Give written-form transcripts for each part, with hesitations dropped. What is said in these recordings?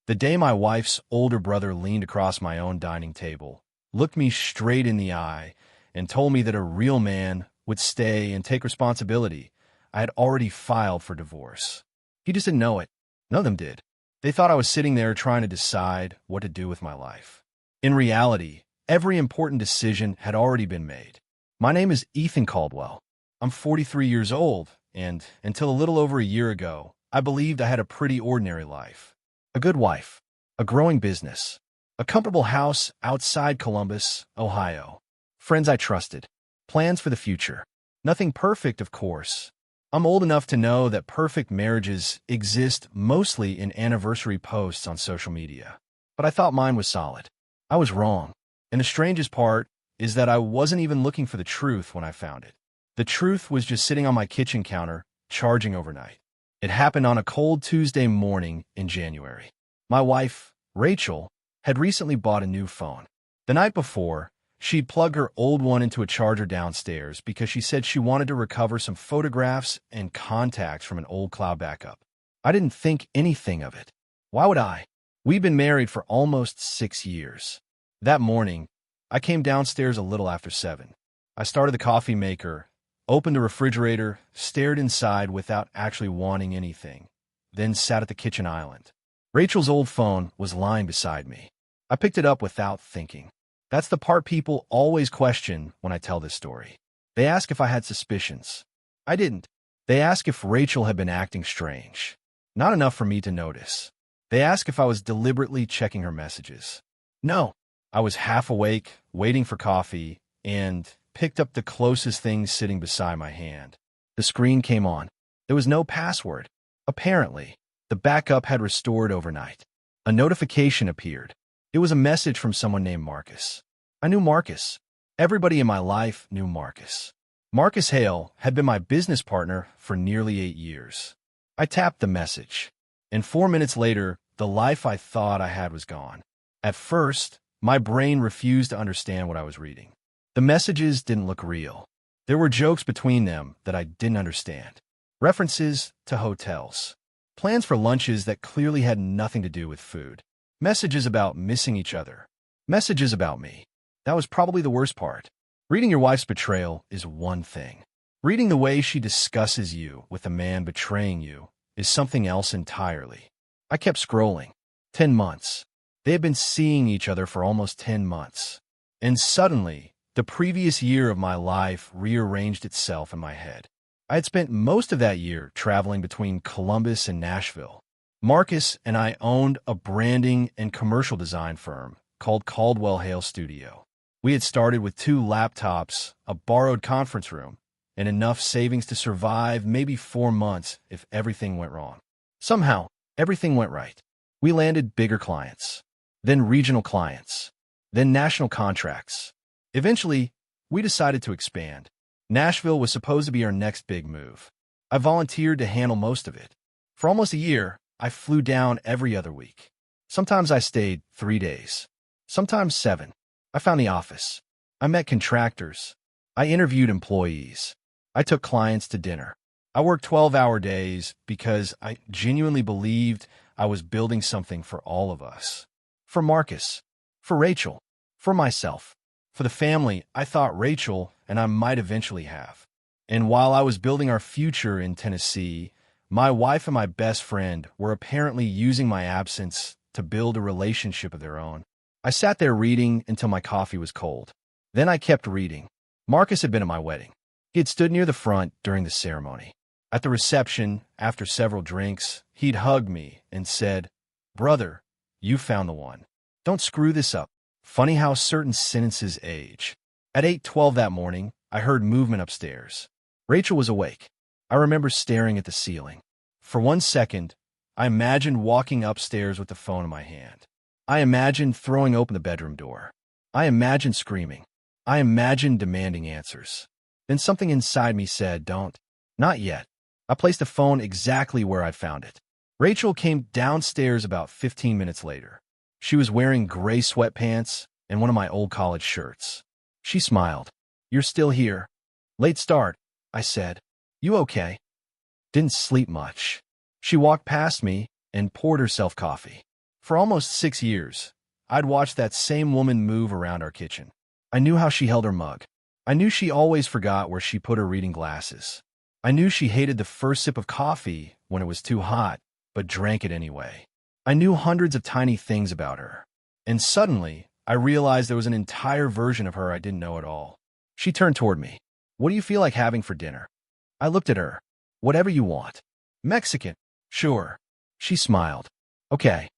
The day my wife's older brother leaned across my own dining table, looked me straight in the eye, and told me that a real man would stay and take responsibility, I had already filed for divorce. He just didn't know it. None of them did. They thought I was sitting there trying to decide what to do with my life. In reality, every important decision had already been made. My name is Ethan Caldwell. I'm 43 years old, and until a little over a year ago, I believed I had a pretty ordinary life. A good wife, a growing business, a comfortable house outside Columbus, Ohio, friends I trusted, plans for the future. Nothing perfect, of course. I'm old enough to know that perfect marriages exist mostly in anniversary posts on social media. But I thought mine was solid. I was wrong. And the strangest part is that I wasn't even looking for the truth when I found it. The truth was just sitting on my kitchen counter, charging overnight. It happened on a cold Tuesday morning in January. My wife, Rachel, had recently bought a new phone. The night before, she'd plugged her old one into a charger downstairs because she said she wanted to recover some photographs and contacts from an old cloud backup. I didn't think anything of it. Why would I? We'd been married for almost 6 years. That morning, I came downstairs a little after 7. I started the coffee maker, opened the refrigerator, stared inside without actually wanting anything, then sat at the kitchen island. Rachel's old phone was lying beside me. I picked it up without thinking. That's the part people always question when I tell this story. They ask if I had suspicions. I didn't. They ask if Rachel had been acting strange. Not enough for me to notice. They ask if I was deliberately checking her messages. No. I was half awake, waiting for coffee, and picked up the closest thing sitting beside my hand. The screen came on. There was no password. Apparently, the backup had restored overnight. A notification appeared. It was a message from someone named Marcus. I knew Marcus. Everybody in my life knew Marcus. Marcus Hale had been my business partner for nearly 8 years. I tapped the message, and 4 minutes later, the life I thought I had was gone. At first, my brain refused to understand what I was reading. The messages didn't look real. There were jokes between them that I didn't understand. References to hotels. Plans for lunches that clearly had nothing to do with food. Messages about missing each other. Messages about me. That was probably the worst part. Reading your wife's betrayal is one thing. Reading the way she discusses you with a man betraying you is something else entirely. I kept scrolling. 10 months. They had been seeing each other for almost 10 months. And suddenly, the previous year of my life rearranged itself in my head. I had spent most of that year traveling between Columbus and Nashville. Marcus and I owned a branding and commercial design firm called Caldwell Hale Studio. We had started with 2 laptops, a borrowed conference room, and enough savings to survive maybe 4 months if everything went wrong. Somehow, everything went right. We landed bigger clients, then regional clients, then national contracts. Eventually, we decided to expand. Nashville was supposed to be our next big move. I volunteered to handle most of it. For almost a year, I flew down every other week. Sometimes I stayed 3 days, sometimes 7. I found the office. I met contractors. I interviewed employees. I took clients to dinner. I worked 12-hour days because I genuinely believed I was building something for all of us. For Marcus, for Rachel, for myself, for the family I thought Rachel and I might eventually have. And while I was building our future in Tennessee, my wife and my best friend were apparently using my absence to build a relationship of their own. I sat there reading until my coffee was cold. Then I kept reading. Marcus had been at my wedding. He had stood near the front during the ceremony. At the reception, after several drinks, he'd hugged me and said, "Brother, you found the one. Don't screw this up." Funny how certain sentences age. At 8:12 that morning, I heard movement upstairs. Rachel was awake. I remember staring at the ceiling. For 1 second, I imagined walking upstairs with the phone in my hand. I imagined throwing open the bedroom door. I imagined screaming. I imagined demanding answers. Then something inside me said, "Don't. Not yet." I placed the phone exactly where I found it. Rachel came downstairs about 15 minutes later. She was wearing gray sweatpants and one of my old college shirts. She smiled. "You're still here." "Late start," I said. "You okay?" "Didn't sleep much." She walked past me and poured herself coffee. For almost 6 years, I'd watched that same woman move around our kitchen. I knew how she held her mug. I knew she always forgot where she put her reading glasses. I knew she hated the first sip of coffee when it was too hot, but drank it anyway. I knew hundreds of tiny things about her. And suddenly, I realized there was an entire version of her I didn't know at all. She turned toward me. "What do you feel like having for dinner?" I looked at her. "Whatever you want." "Mexican." "Sure." She smiled. "Okay."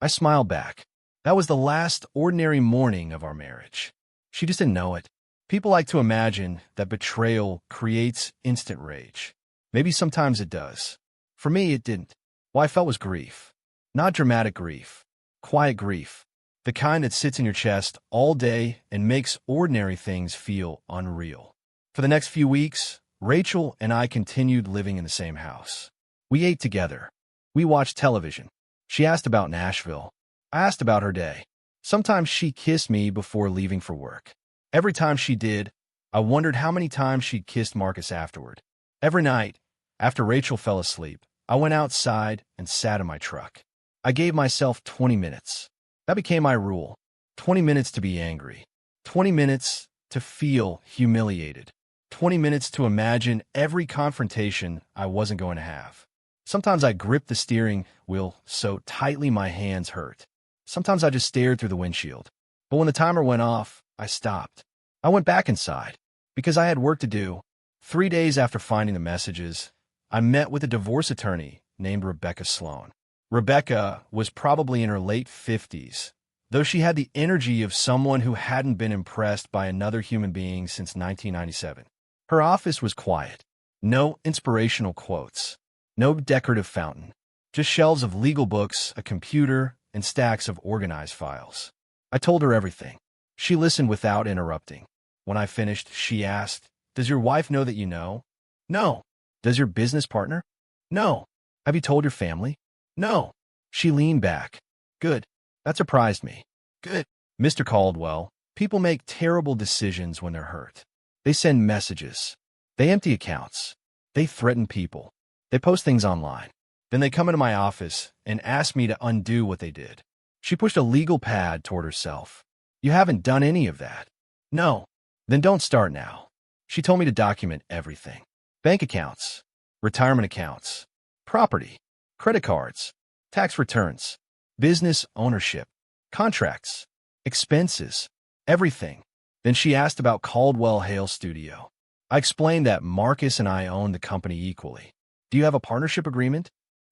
I smiled back. That was the last ordinary morning of our marriage. She just didn't know it. People like to imagine that betrayal creates instant rage. Maybe sometimes it does. For me, it didn't. What I felt was grief. Not dramatic grief. Quiet grief. The kind that sits in your chest all day and makes ordinary things feel unreal. For the next few weeks, Rachel and I continued living in the same house. We ate together. We watched television. She asked about Nashville. I asked about her day. Sometimes she kissed me before leaving for work. Every time she did, I wondered how many times she'd kissed Marcus afterward. Every night, after Rachel fell asleep, I went outside and sat in my truck. I gave myself 20 minutes. That became my rule. 20 minutes to be angry. 20 minutes to feel humiliated. 20 minutes to imagine every confrontation I wasn't going to have. Sometimes I gripped the steering wheel so tightly my hands hurt. Sometimes I just stared through the windshield. But when the timer went off, I stopped. I went back inside because I had work to do. 3 days after finding the messages, I met with a divorce attorney named Rebecca Sloan. Rebecca was probably in her late 50s, though she had the energy of someone who hadn't been impressed by another human being since 1997. Her office was quiet. No inspirational quotes. No decorative fountain. Just shelves of legal books, a computer, and stacks of organized files. I told her everything. She listened without interrupting. When I finished, she asked, "Does your wife know that you know?" "No." "Does your business partner?" "No." "Have you told your family?" "No." She leaned back. "Good." That surprised me. "Good." "Mr. Caldwell, people make terrible decisions when they're hurt. They send messages. They empty accounts. They threaten people. They post things online. Then they come into my office and ask me to undo what they did." She pushed a legal pad toward herself. "You haven't done any of that." "No." "Then don't start now." She told me to document everything. Bank accounts, retirement accounts, property, credit cards, tax returns, business ownership, contracts, expenses, everything. Then she asked about Caldwell Hale Studio. I explained that Marcus and I own the company equally. "Do you have a partnership agreement?"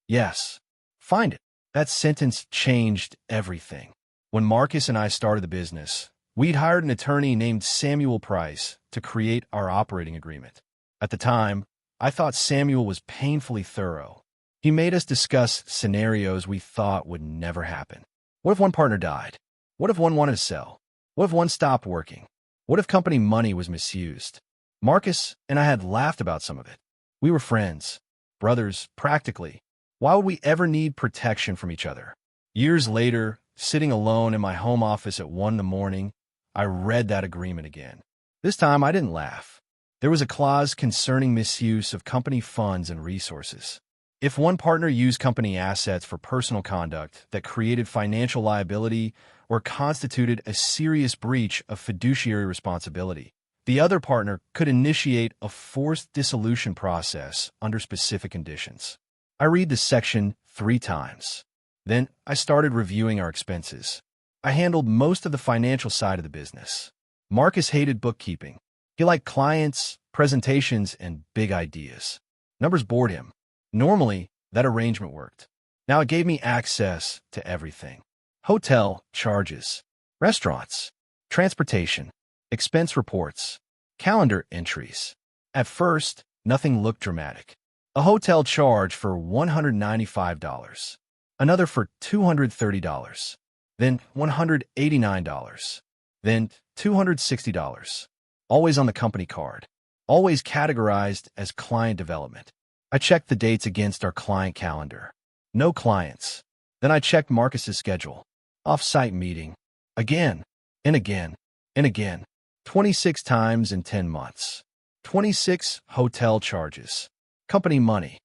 "Yes." "Find it." That sentence changed everything. When Marcus and I started the business, we'd hired an attorney named Samuel Price to create our operating agreement. At the time, I thought Samuel was painfully thorough. He made us discuss scenarios we thought would never happen. What if one partner died? What if one wanted to sell? What if one stopped working? What if company money was misused? Marcus and I had laughed about some of it. We were friends, brothers, practically. Why would we ever need protection from each other? Years later, sitting alone in my home office at 1 in the morning, I read that agreement again. This time I didn't laugh. There was a clause concerning misuse of company funds and resources. If one partner used company assets for personal conduct that created financial liability or constituted a serious breach of fiduciary responsibility, the other partner could initiate a forced dissolution process under specific conditions. I read the section 3 times. Then I started reviewing our expenses. I handled most of the financial side of the business. Marcus hated bookkeeping. He liked clients, presentations, and big ideas. Numbers bored him. Normally, that arrangement worked. Now it gave me access to everything. Hotel charges, restaurants, transportation, expense reports, calendar entries. At first, nothing looked dramatic. A hotel charge for $195, another for $230, then $189, then $260, always on the company card, always categorized as client development. I checked the dates against our client calendar. No clients. Then I checked Marcus's schedule. Off-site meeting. Again, and again, and again. 26 times in 10 months. 26 hotel charges. Company money.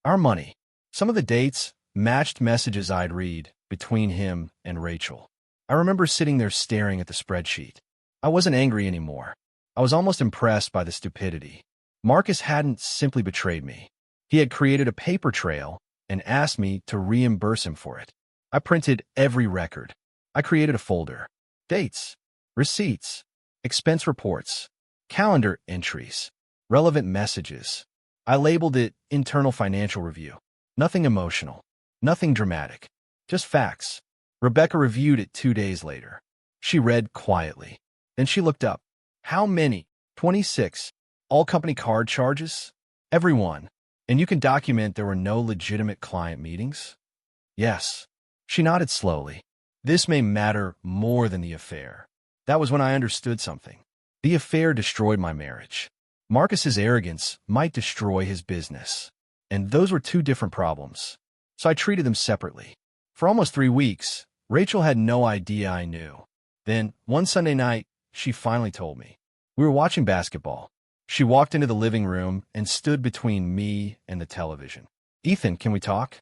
Our money. Some of the dates matched messages I'd read between him and Rachel. I remember sitting there staring at the spreadsheet. I wasn't angry anymore. I was almost impressed by the stupidity. Marcus hadn't simply betrayed me. He had created a paper trail and asked me to reimburse him for it. I printed every record. I created a folder. Dates, receipts, expense reports, calendar entries, relevant messages. I labeled it Internal Financial Review. Nothing emotional, nothing dramatic, just facts. Rebecca reviewed it 2 days later. She read quietly. Then she looked up. How many? 26. All company card charges? Every one. And you can document there were no legitimate client meetings? Yes. She nodded slowly. This may matter more than the affair. That was when I understood something. The affair destroyed my marriage. Marcus's arrogance might destroy his business. And those were two different problems. So I treated them separately. For almost 3 weeks, Rachel had no idea I knew. Then, one Sunday night, she finally told me. We were watching basketball. She walked into the living room and stood between me and the television. Ethan, can we talk?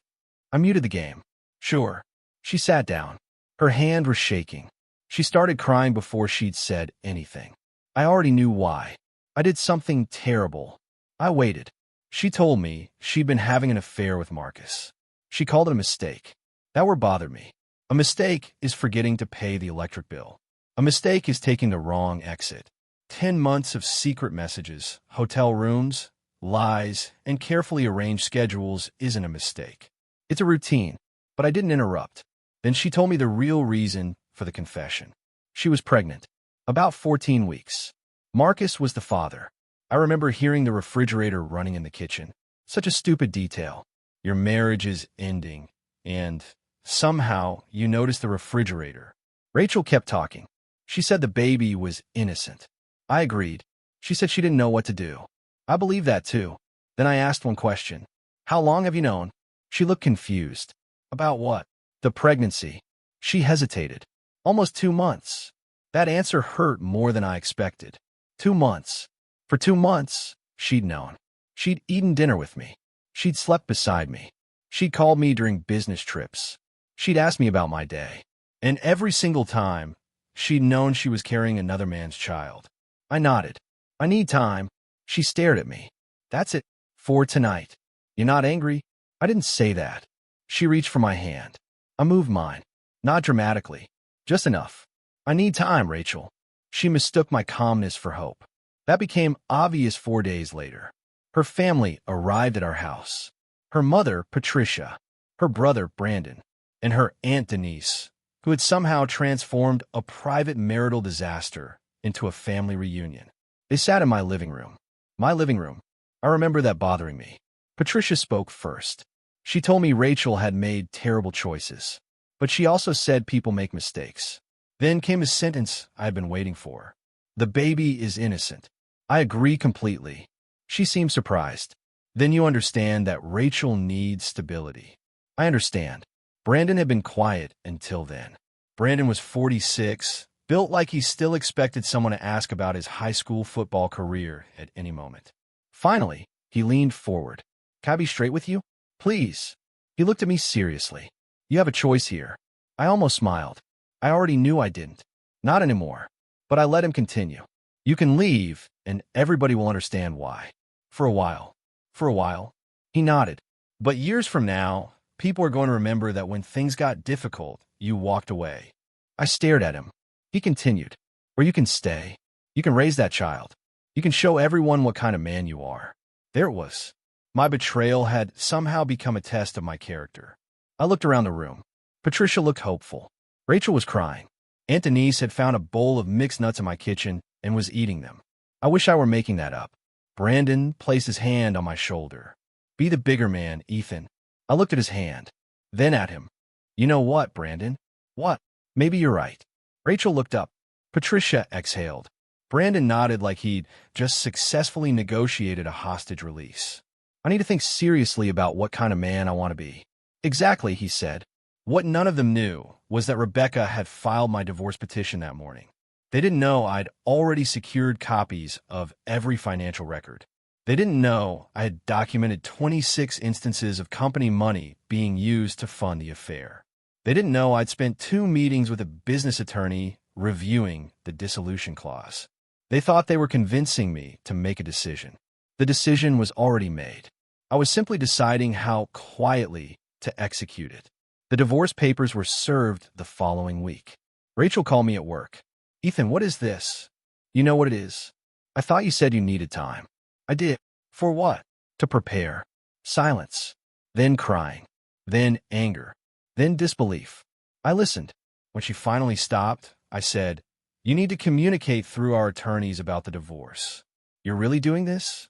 I muted the game. Sure. She sat down. Her hand was shaking. She started crying before she'd said anything. I already knew why. I did something terrible. I waited. She told me she'd been having an affair with Marcus. She called it a mistake. That word bothered me. A mistake is forgetting to pay the electric bill. A mistake is taking the wrong exit. 10 months of secret messages, hotel rooms, lies, and carefully arranged schedules isn't a mistake. It's a routine, but I didn't interrupt. Then she told me the real reason for the confession. She was pregnant, about 14 weeks. Marcus was the father. I remember hearing the refrigerator running in the kitchen. Such a stupid detail. Your marriage is ending, and somehow you notice the refrigerator. Rachel kept talking. She said the baby was innocent. I agreed. She said she didn't know what to do. I believe that too. Then I asked one question. How long have you known? She looked confused. About what? The pregnancy. She hesitated. Almost 2 months. That answer hurt more than I expected. 2 months. For 2 months, she'd known. She'd eaten dinner with me. She'd slept beside me. She'd called me during business trips. She'd asked me about my day. And every single time, she'd known she was carrying another man's child. I nodded. I need time. She stared at me. That's it. For tonight. You're not angry? I didn't say that. She reached for my hand. I moved mine. Not dramatically. Just enough. I need time, Rachel. She mistook my calmness for hope. That became obvious 4 days later. Her family arrived at our house. Her mother, Patricia, her brother, Brandon, and her aunt, Denise, who had somehow transformed a private marital disaster into a family reunion. They sat in my living room. My living room. I remember that bothering me. Patricia spoke first. She told me Rachel had made terrible choices, but she also said people make mistakes. Then came a sentence I had been waiting for. The baby is innocent. I agree completely. She seemed surprised. Then you understand that Rachel needs stability. I understand. Brandon had been quiet until then. Brandon was 46, built like he still expected someone to ask about his high school football career at any moment. Finally, he leaned forward. Can I be straight with you? Please. He looked at me seriously. You have a choice here. I almost smiled. I already knew I didn't. Not anymore. But I let him continue. You can leave, and everybody will understand why. For a while. For a while. He nodded. But years from now, people are going to remember that when things got difficult, you walked away. I stared at him. He continued. Or you can stay. You can raise that child. You can show everyone what kind of man you are. There it was. My betrayal had somehow become a test of my character. I looked around the room. Patricia looked hopeful. Rachel was crying. Aunt Denise had found a bowl of mixed nuts in my kitchen and was eating them. I wish I were making that up. Brandon placed his hand on my shoulder. Be the bigger man, Ethan. I looked at his hand, then at him. You know what, Brandon? What? Maybe you're right. Rachel looked up. Patricia exhaled. Brandon nodded like he'd just successfully negotiated a hostage release. I need to think seriously about what kind of man I want to be. Exactly, he said. What none of them knew was that Rebecca had filed my divorce petition that morning. They didn't know I'd already secured copies of every financial record. They didn't know I had documented 26 instances of company money being used to fund the affair. They didn't know I'd spent 2 meetings with a business attorney reviewing the dissolution clause. They thought they were convincing me to make a decision. The decision was already made. I was simply deciding how quietly to execute it. The divorce papers were served the following week. Rachel called me at work. "Ethan, what is this?" "You know what it is. I thought you said you needed time." "I did." "For what?" "To prepare." Silence. Then crying. Then anger. Then disbelief. I listened. When she finally stopped, I said, "You need to communicate through our attorneys about the divorce." "You're really doing this?"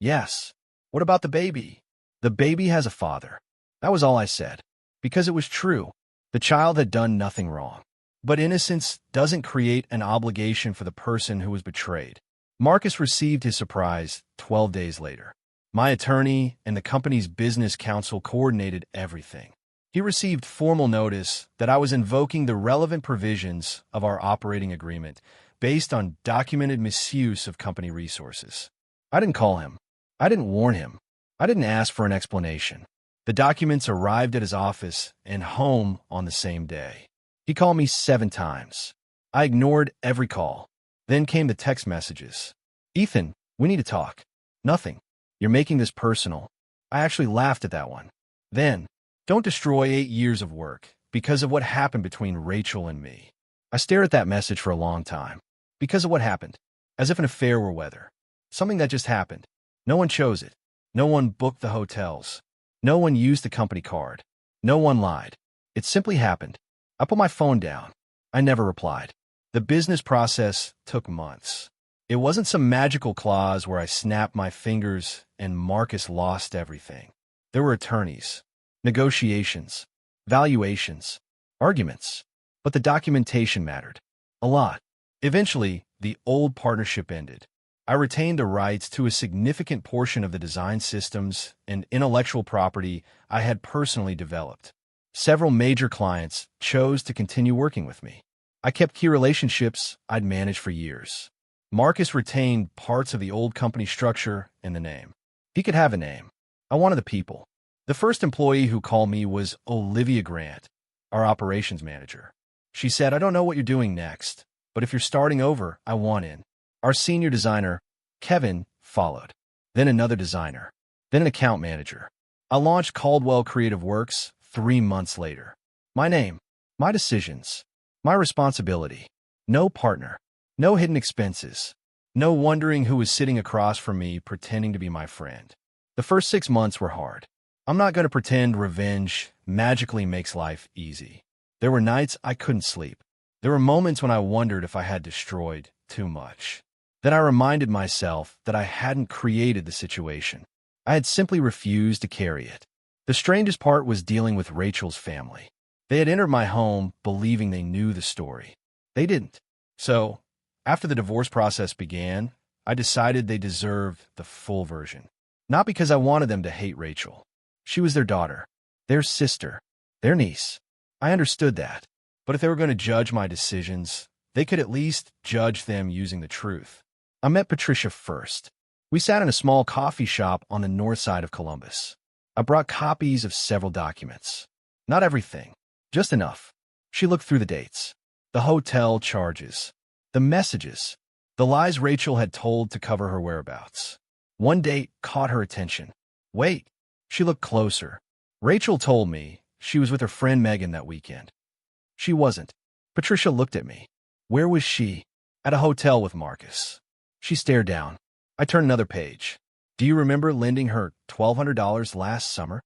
"Yes." "What about the baby?" "The baby has a father." That was all I said. Because it was true. The child had done nothing wrong. But innocence doesn't create an obligation for the person who was betrayed. Marcus received his surprise 12 days later. My attorney and the company's business counsel coordinated everything. He received formal notice that I was invoking the relevant provisions of our operating agreement based on documented misuse of company resources. I didn't call him. I didn't warn him. I didn't ask for an explanation. The documents arrived at his office and home on the same day. He called me 7 times. I ignored every call. Then came the text messages. "Ethan, we need to talk." "Nothing. You're making this personal." I actually laughed at that one. Then, "Don't destroy 8 years of work because of what happened between Rachel and me." I stared at that message for a long time. Because of what happened. As if an affair were weather. Something that just happened. No one chose it. No one booked the hotels. No one used the company card. No one lied. It simply happened. I put my phone down. I never replied. The business process took months. It wasn't some magical clause where I snapped my fingers and Marcus lost everything. There were attorneys, negotiations, valuations, arguments. But the documentation mattered. A lot. Eventually, the old partnership ended. I retained the rights to a significant portion of the design systems and intellectual property I had personally developed. Several major clients chose to continue working with me. I kept key relationships I'd managed for years. Marcus retained parts of the old company structure and the name. He could have a name. I wanted the people. The first employee who called me was Olivia Grant, our operations manager. She said, "I don't know what you're doing next, but if you're starting over, I want in." Our senior designer, Kevin, followed. Then another designer. Then an account manager. I launched Caldwell Creative Works 3 months later. My name, my decisions, my responsibility. No partner. No hidden expenses. No wondering who was sitting across from me pretending to be my friend. The first 6 months were hard. I'm not going to pretend revenge magically makes life easy. There were nights I couldn't sleep. There were moments when I wondered if I had destroyed too much. Then I reminded myself that I hadn't created the situation. I had simply refused to carry it. The strangest part was dealing with Rachel's family. They had entered my home believing they knew the story. They didn't. So, after the divorce process began, I decided they deserved the full version. Not because I wanted them to hate Rachel. She was their daughter, their sister, their niece. I understood that. But if they were going to judge my decisions, they could at least judge them using the truth. I met Patricia first. We sat in a small coffee shop on the north side of Columbus. I brought copies of several documents. Not everything, just enough. She looked through the dates, the hotel charges, the messages, the lies Rachel had told to cover her whereabouts. One date caught her attention. Wait. She looked closer. Rachel told me she was with her friend Megan that weekend. She wasn't. Patricia looked at me. Where was she? At a hotel with Marcus. She stared down. I turned another page. Do you remember lending her $1,200 last summer?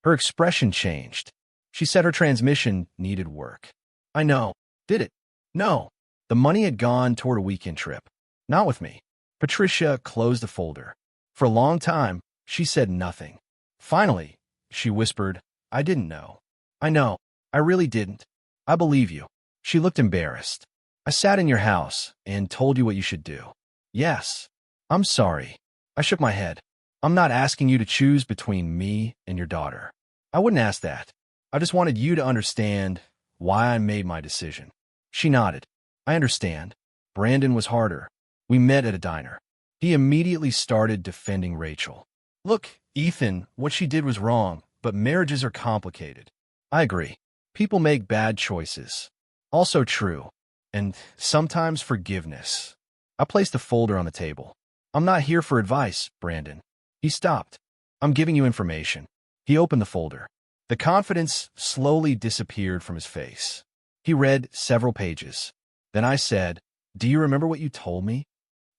Her expression changed. She said her transmission needed work. I know. Did it? No. The money had gone toward a weekend trip. Not with me. Patricia closed the folder. For a long time, she said nothing. Finally, she whispered, I didn't know. I know. I really didn't. I believe you. She looked embarrassed. I sat in your house and told you what you should do. Yes. I'm sorry. I shook my head. I'm not asking you to choose between me and your daughter. I wouldn't ask that. I just wanted you to understand why I made my decision. She nodded. I understand. Brandon was harder. We met at a diner. He immediately started defending Rachel. Look, Ethan, what she did was wrong, but marriages are complicated. I agree. People make bad choices. Also true. And sometimes forgiveness. I placed a folder on the table. I'm not here for advice, Brandon. He stopped. I'm giving you information. He opened the folder. The confidence slowly disappeared from his face. He read several pages. Then I said, "Do you remember what you told me?"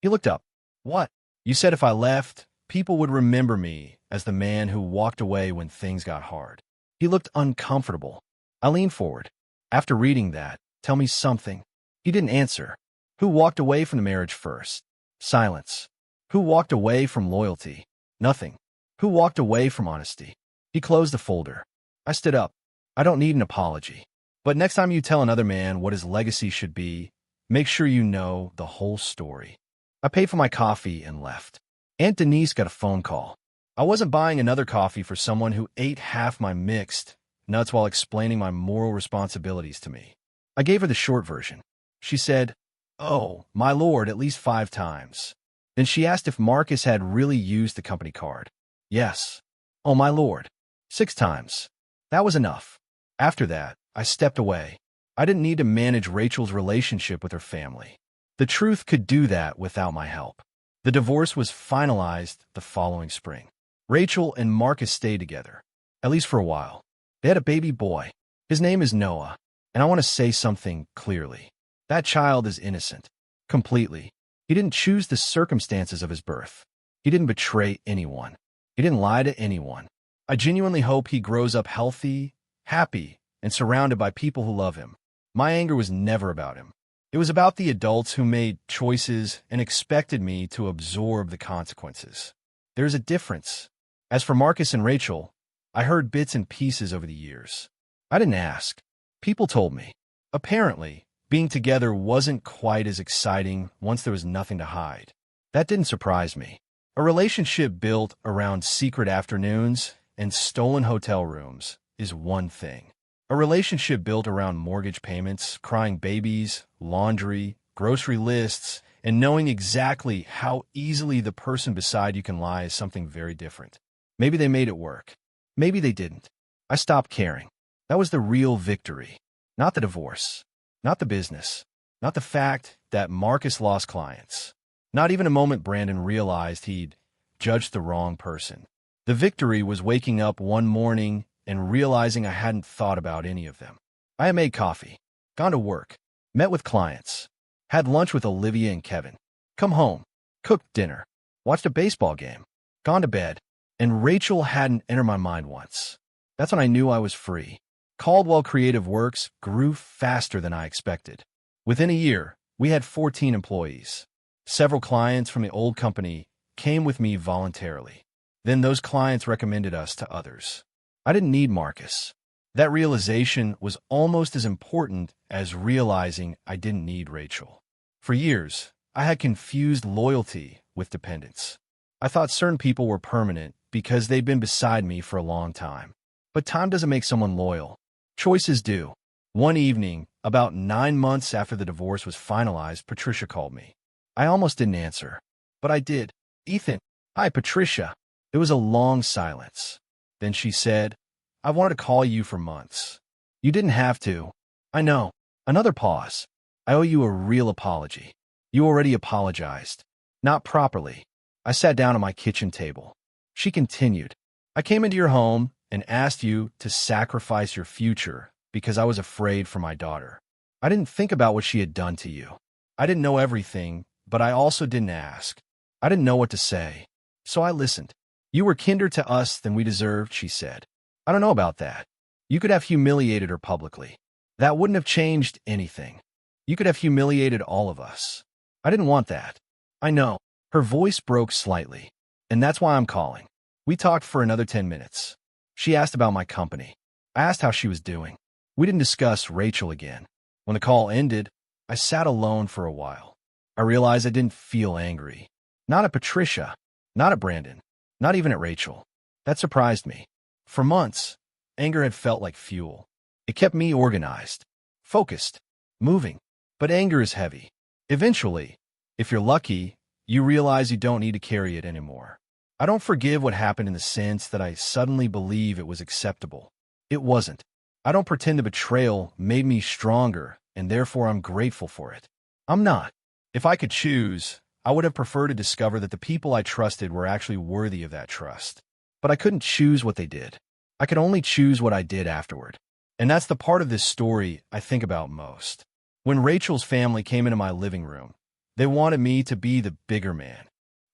He looked up. "What?" "You said if I left, people would remember me as the man who walked away when things got hard." He looked uncomfortable. I leaned forward. "After reading that, tell me something." He didn't answer. "Who walked away from the marriage first?" Silence. "Who walked away from loyalty?" Nothing. "Who walked away from honesty?" He closed the folder. I stood up. "I don't need an apology. But next time you tell another man what his legacy should be, make sure you know the whole story." I paid for my coffee and left. Aunt Denise got a phone call. I wasn't buying another coffee for someone who ate half my mixed nuts while explaining my moral responsibilities to me. I gave her the short version. She said, "Oh, my lord," at least 5 times. Then she asked if Marcus had really used the company card. "Yes." "Oh, my lord." 6 times. That was enough. After that, I stepped away. I didn't need to manage Rachel's relationship with her family. The truth could do that without my help. The divorce was finalized the following spring. Rachel and Marcus stayed together, at least for a while. They had a baby boy. His name is Noah, and I want to say something clearly. That child is innocent. Completely. He didn't choose the circumstances of his birth. He didn't betray anyone. He didn't lie to anyone. I genuinely hope he grows up healthy, happy, and surrounded by people who love him. My anger was never about him. It was about the adults who made choices and expected me to absorb the consequences. There's a difference. As for Marcus and Rachel, I heard bits and pieces over the years. I didn't ask. People told me. Apparently, being together wasn't quite as exciting once there was nothing to hide. That didn't surprise me. A relationship built around secret afternoons and stolen hotel rooms is one thing. A relationship built around mortgage payments, crying babies, laundry, grocery lists, and knowing exactly how easily the person beside you can lie is something very different. Maybe they made it work. Maybe they didn't. I stopped caring. That was the real victory. Not the divorce. Not the business. Not the fact that Marcus lost clients. Not even a moment Brandon realized he'd judged the wrong person. The victory was waking up one morning and realizing I hadn't thought about any of them. I had made coffee, gone to work, met with clients, had lunch with Olivia and Kevin, come home, cooked dinner, watched a baseball game, gone to bed, and Rachel hadn't entered my mind once. That's when I knew I was free. Caldwell Creative Works grew faster than I expected. Within a year, we had 14 employees. Several clients from the old company came with me voluntarily. Then those clients recommended us to others. I didn't need Marcus. That realization was almost as important as realizing I didn't need Rachel. For years, I had confused loyalty with dependence. I thought certain people were permanent because they'd been beside me for a long time. But time doesn't make someone loyal. Choices do. One evening, about 9 months after the divorce was finalized, Patricia called me. I almost didn't answer, but I did. "Ethan." "Hi, Patricia." It was a long silence. Then she said, "I wanted to call you for months." "You didn't have to." "I know." Another pause. "I owe you a real apology." "You already apologized." "Not properly." I sat down at my kitchen table. She continued, "I came into your home and asked you to sacrifice your future because I was afraid for my daughter. I didn't think about what she had done to you. I didn't know everything, but I also didn't ask. I didn't know what to say. So I listened. You were kinder to us than we deserved," she said. "I don't know about that. You could have humiliated her publicly. That wouldn't have changed anything. You could have humiliated all of us. I didn't want that." "I know." Her voice broke slightly. "And that's why I'm calling." We talked for another 10 minutes. She asked about my company. I asked how she was doing. We didn't discuss Rachel again. When the call ended, I sat alone for a while. I realized I didn't feel angry. Not at Patricia. Not at Brandon. Not even at Rachel. That surprised me. For months, anger had felt like fuel. It kept me organized, focused, moving. But anger is heavy. Eventually, if you're lucky, you realize you don't need to carry it anymore. I don't forgive what happened in the sense that I suddenly believe it was acceptable. It wasn't. I don't pretend the betrayal made me stronger, and therefore I'm grateful for it. I'm not. If I could choose, I would have preferred to discover that the people I trusted were actually worthy of that trust. But I couldn't choose what they did. I could only choose what I did afterward. And that's the part of this story I think about most. When Rachel's family came into my living room, they wanted me to be the bigger man.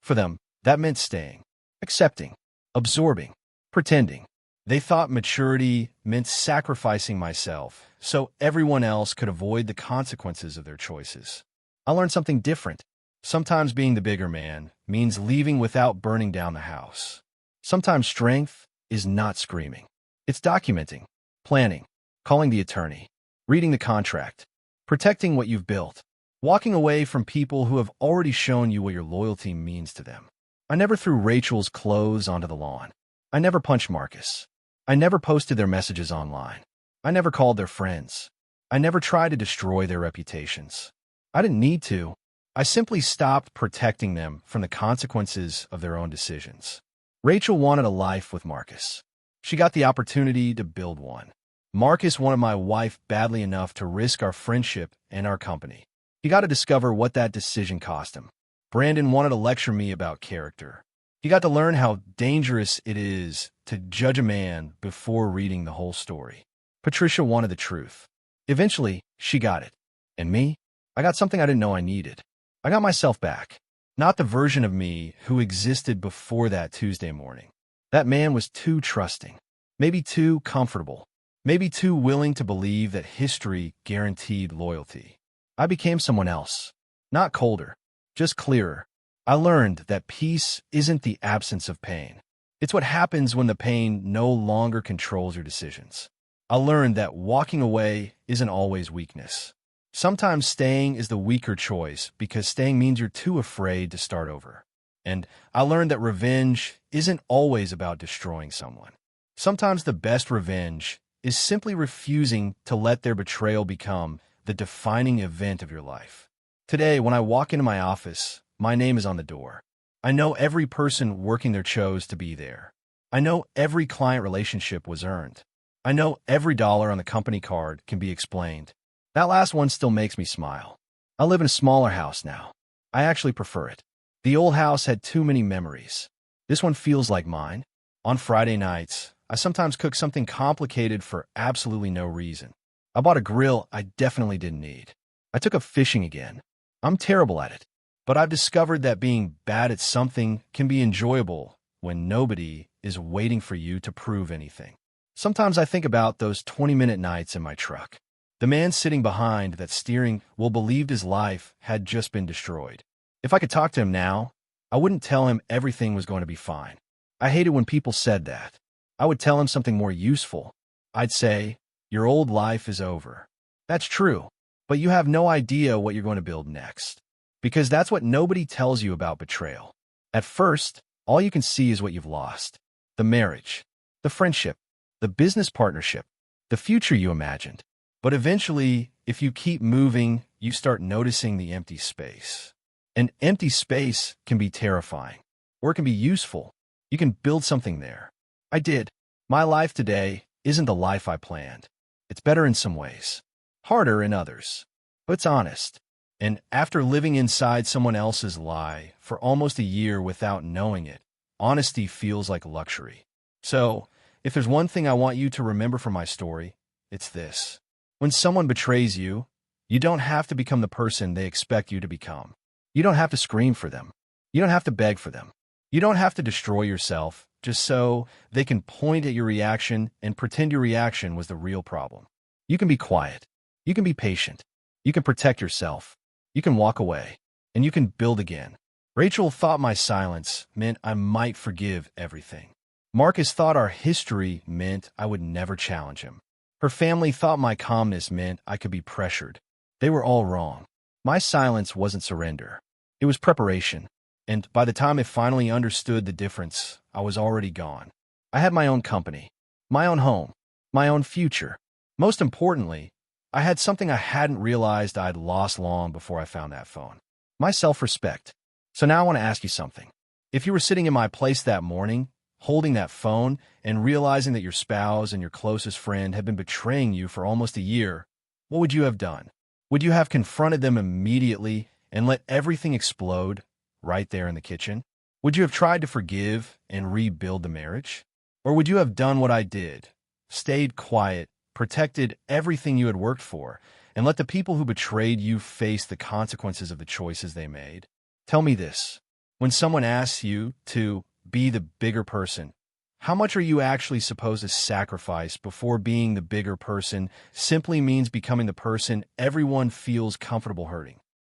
For them, that meant staying, accepting, absorbing, pretending. They thought maturity meant sacrificing myself so everyone else could avoid the consequences of their choices. I learned something different. Sometimes being the bigger man means leaving without burning down the house. Sometimes strength is not screaming. It's documenting, planning, calling the attorney, reading the contract, protecting what you've built, walking away from people who have already shown you what your loyalty means to them. I never threw Rachel's clothes onto the lawn. I never punched Marcus. I never posted their messages online. I never called their friends. I never tried to destroy their reputations. I didn't need to. I simply stopped protecting them from the consequences of their own decisions. Rachel wanted a life with Marcus. She got the opportunity to build one. Marcus wanted my wife badly enough to risk our friendship and our company. He got to discover what that decision cost him. Brandon wanted to lecture me about character. He got to learn how dangerous it is to judge a man before reading the whole story. Patricia wanted the truth. Eventually, she got it. And me? I got something I didn't know I needed. I got myself back. Not the version of me who existed before that Tuesday morning. That man was too trusting. Maybe too comfortable. Maybe too willing to believe that history guaranteed loyalty. I became someone else. Not colder, just clearer. I learned that peace isn't the absence of pain. It's what happens when the pain no longer controls your decisions. I learned that walking away isn't always weakness. Sometimes staying is the weaker choice because staying means you're too afraid to start over. And I learned that revenge isn't always about destroying someone. Sometimes the best revenge is simply refusing to let their betrayal become the defining event of your life. Today, when I walk into my office, my name is on the door. I know every person working there chose to be there. I know every client relationship was earned. I know every dollar on the company card can be explained. That last one still makes me smile. I live in a smaller house now. I actually prefer it. The old house had too many memories. This one feels like mine. On Friday nights, I sometimes cook something complicated for absolutely no reason. I bought a grill I definitely didn't need. I took up fishing again. I'm terrible at it. But I've discovered that being bad at something can be enjoyable when nobody is waiting for you to prove anything. Sometimes I think about those 20-minute nights in my truck. The man sitting behind that steering wheel believed his life had just been destroyed. If I could talk to him now, I wouldn't tell him everything was going to be fine. I hated when people said that. I would tell him something more useful. I'd say, "Your old life is over." That's true, but you have no idea what you're going to build next. Because that's what nobody tells you about betrayal. At first, all you can see is what you've lost. The marriage, the friendship, the business partnership, the future you imagined. But eventually, if you keep moving, you start noticing the empty space. An empty space can be terrifying, or it can be useful. You can build something there. I did. My life today isn't the life I planned. It's better in some ways, harder in others, but it's honest. And after living inside someone else's lie for almost a year without knowing it, honesty feels like luxury. So, if there's one thing I want you to remember from my story, it's this. When someone betrays you, you don't have to become the person they expect you to become. You don't have to scream for them. You don't have to beg for them. You don't have to destroy yourself just so they can point at your reaction and pretend your reaction was the real problem. You can be quiet. You can be patient. You can protect yourself. You can walk away, and you can build again. Rachel thought my silence meant I might forgive everything. Marcus thought our history meant I would never challenge him. Her family thought my calmness meant I could be pressured. They were all wrong. My silence wasn't surrender. It was preparation. And by the time I finally understood the difference, I was already gone. I had my own company, my own home, my own future. Most importantly, I had something I hadn't realized I'd lost long before I found that phone. My self-respect. So now I want to ask you something. If you were sitting in my place that morning, holding that phone and realizing that your spouse and your closest friend have been betraying you for almost a year, what would you have done? Would you have confronted them immediately and let everything explode right there in the kitchen? Would you have tried to forgive and rebuild the marriage? Or would you have done what I did, stayed quiet, protected everything you had worked for, and let the people who betrayed you face the consequences of the choices they made? Tell me this. When someone asks you to be the bigger person, how much are you actually supposed to sacrifice before being the bigger person simply means becoming the person everyone feels comfortable hurting?